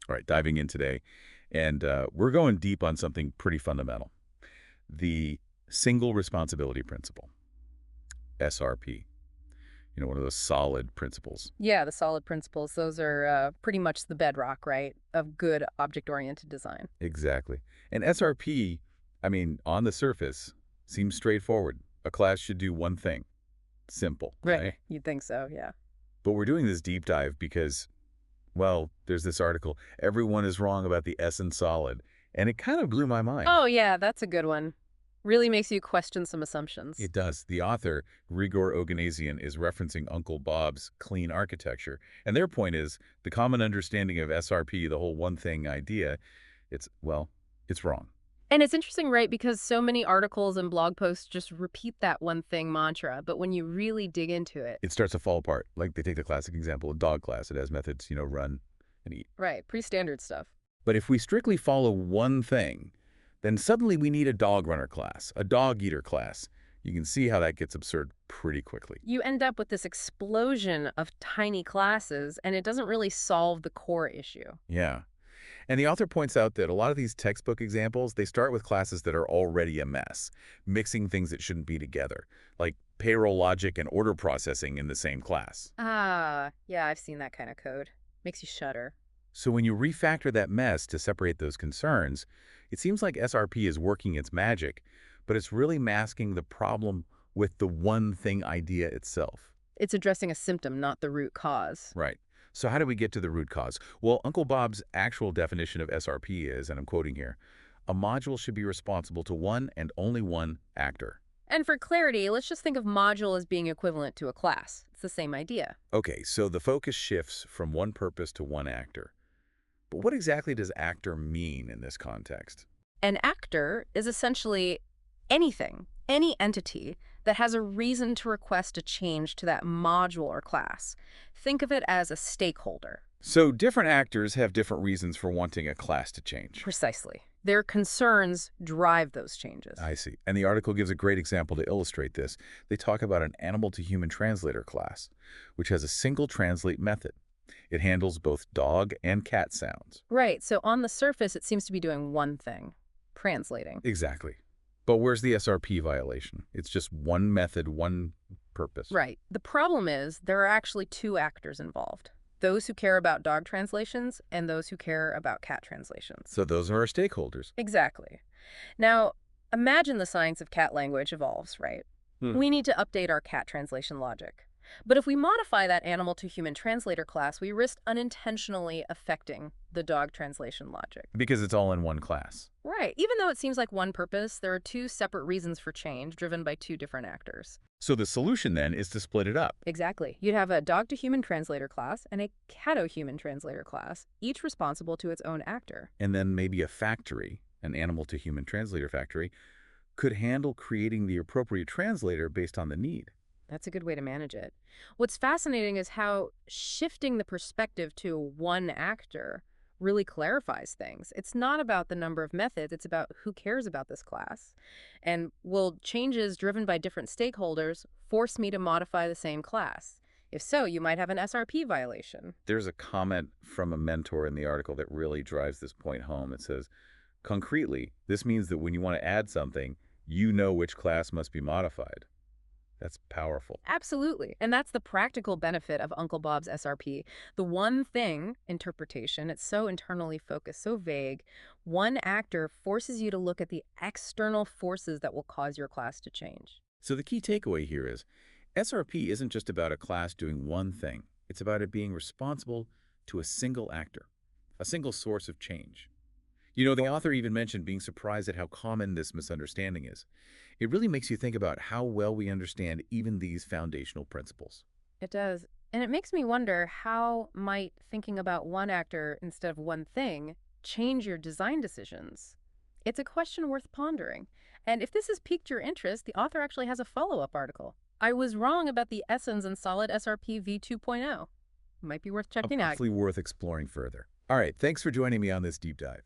All right, diving in today, and we're going deep on something pretty fundamental. The single responsibility principle, SRP. One of those solid principles. Yeah, the solid principles, those are pretty much the bedrock, right, of good object-oriented design. Exactly. And SRP, on the surface, seems straightforward. A class should do one thing. Simple, Right. right? You'd think so, yeah. But we're doing this deep dive because, well, there's this article, Everyone is Wrong About the S in Solid, and it kind of blew my mind. Oh, yeah, that's a good one. Really makes you question some assumptions. It does. The author, Grigor Oganesian, is referencing Uncle Bob's clean architecture. And their point is the common understanding of SRP, the whole one thing idea, it's wrong. And it's interesting, right, because so many articles and blog posts just repeat that one thing mantra, but when you really dig into it, It starts to fall apart. Like they take the classic example of dog class. It has methods, run and eat. right, pretty standard stuff. But if we strictly follow one thing, then suddenly we need a dog runner class, a dog eater class. You can see how that gets absurd pretty quickly. You end up with this explosion of tiny classes, and it doesn't really solve the core issue. Yeah. And the author points out that a lot of these textbook examples, they start with classes that are already a mess, mixing things that shouldn't be together, like payroll logic and order processing in the same class. Ah, yeah, I've seen that kind of code. Makes you shudder. So when you refactor that mess to separate those concerns, it seems like SRP is working its magic, but it's really masking the problem with the one thing idea itself. It's addressing a symptom, not the root cause. Right. So how do we get to the root cause? Well, Uncle Bob's actual definition of SRP is, and I'm quoting here, a module should be responsible to one and only one actor. And for clarity, let's just think of module as being equivalent to a class. It's the same idea. Okay, so the focus shifts from one purpose to one actor. But what exactly does actor mean in this context? An actor is essentially anything, any entity that has a reason to request a change to that module or class. Think of it as a stakeholder. So different actors have different reasons for wanting a class to change. Precisely. Their concerns drive those changes. I see. And the article gives a great example to illustrate this. They talk about an animal-to-human translator class, which has a single translate method. It handles both dog and cat sounds. Right, so on the surface, it seems to be doing one thing, translating. Exactly. But where's the SRP violation? It's just one method, one purpose. Right. The problem is there are actually two actors involved. Those who care about dog translations and those who care about cat translations. So those are our stakeholders. Exactly. Now, imagine the science of cat language evolves, right? We need to update our cat translation logic. But if we modify that animal-to-human translator class, we risk unintentionally affecting the dog translation logic. Because it's all in one class. Right. Even though it seems like one purpose, there are two separate reasons for change driven by two different actors. So the solution then is to split it up. Exactly. You'd have a dog-to-human translator class and a cat-to-human translator class, each responsible to its own actor. And then maybe a factory, an animal-to-human translator factory, could handle creating the appropriate translator based on the need. That's a good way to manage it. What's fascinating is how shifting the perspective to one actor really clarifies things. It's not about the number of methods, it's about who cares about this class. And will changes driven by different stakeholders force me to modify the same class? If so, you might have an SRP violation. There's a comment from a mentor in the article that really drives this point home. It says, concretely, this means that when you want to add something, you know which class must be modified. That's powerful. Absolutely. And that's the practical benefit of Uncle Bob's SRP. The one thing interpretation, it's so internally focused, so vague. One actor forces you to look at the external forces that will cause your class to change. So the key takeaway here is SRP isn't just about a class doing one thing. It's about it being responsible to a single actor, a single source of change. The author even mentioned being surprised at how common this misunderstanding is. It really makes you think about how well we understand even these foundational principles. It does. And it makes me wonder, how might thinking about one actor instead of one thing change your design decisions? It's a question worth pondering. And if this has piqued your interest, the author actually has a follow-up article. I was wrong about the Essence and Solid SRP v2.0. Might be worth checking out. Hopefully worth exploring further. All right, thanks for joining me on this deep dive.